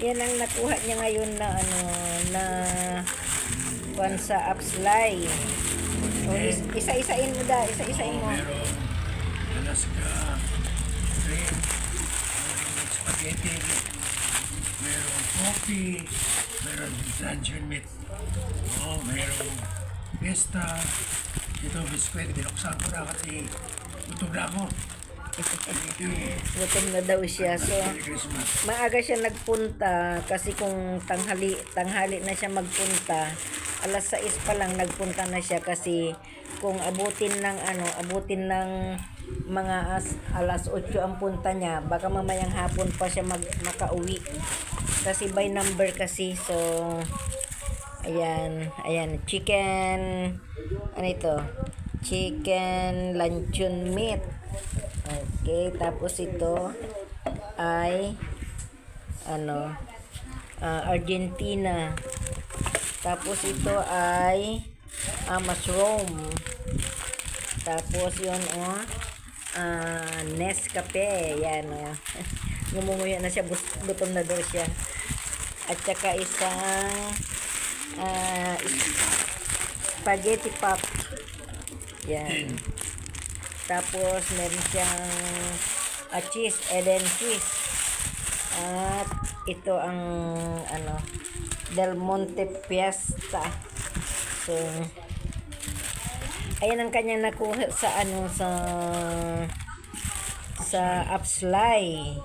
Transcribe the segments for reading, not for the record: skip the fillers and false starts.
Yan ang nakuha niya ngayon na na kwan sa Upslay. O isa-isain mo da, isa-isain mo. Meron Alaska, shrimp, spaghetti, meron coffee, meron luncheon meat, meron pesta, ito biskwit, binuksan ko na kasi gutom na ako. Gutom na daw siya. So, Merry Christmas. maaga siya nagpunta kasi kung tanghali na siya magpunta, alas 6 pa lang nagpunta na siya kasi kung abutin ng mga alas 8 ang punta niya, baka mamayang hapon pa siya makauwi. Kasi by number kasi. So, ayan, chicken, ano ito? Chicken luncheon meat. Okay, tapos ito ay Argentina. Tapos ito ay mushroom. Tapos yun Nescafe. Yan ngumunguya na siya, gutom na daw siya. At saka isang spaghetti pop. Yan. Tapos meron siyang cheese, Eden cheese. At ito ang Del Monte Fiesta. So, ayan ang kanya nakuha sa sa Upslay.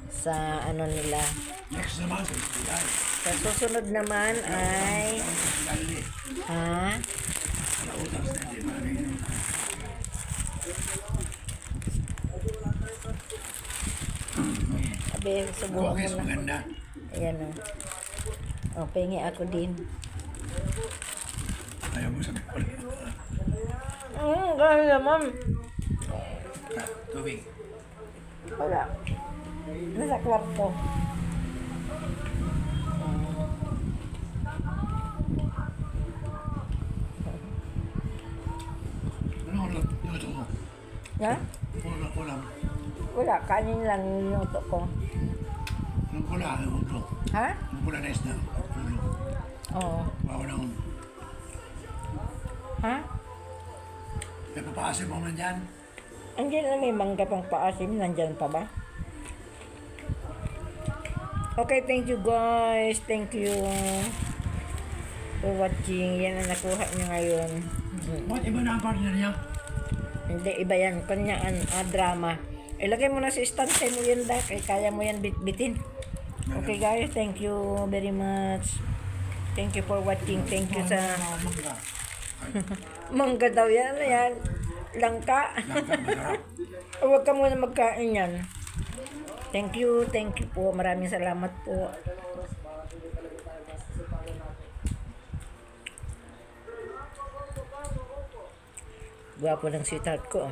Sa nila. Next naman, sa July. Sa susunod naman ay Nautang sa July. Sabi, subukan Okay, mo na. maganda. Ayan pengi ako din. Ayaw mo sabi ko. Gano'n naman. Tubig. Wala. Nasa kwarto. Ano luto mo? Ha? Ulam. Wala. Kanin lang niluto ko. Anong pula? Ulo. Ha? Anong pula na isda? Ulo. Oo. Bawa ng... Ha? May papaasin mo man dyan. Andiyan na may mangga pang paasim. Nandyan pa ba? Okay, thank you guys. Thank you for watching. Yan ang nakuha niya ngayon. Ba't iba na ang partner niya? Hindi, iba yan. Kanyaan, drama. Ilagay mo na sa stand mo yan, Dak. Kaya mo yan bitbitin. Okay guys, thank you very much. Thank you for watching. Thank you sa... Mangga. Mangga daw yan. Ayan. Langka. Huwag ka muna magkain yan. Thank you po. Maraming salamat po. Gwapo ng sweetheart ko.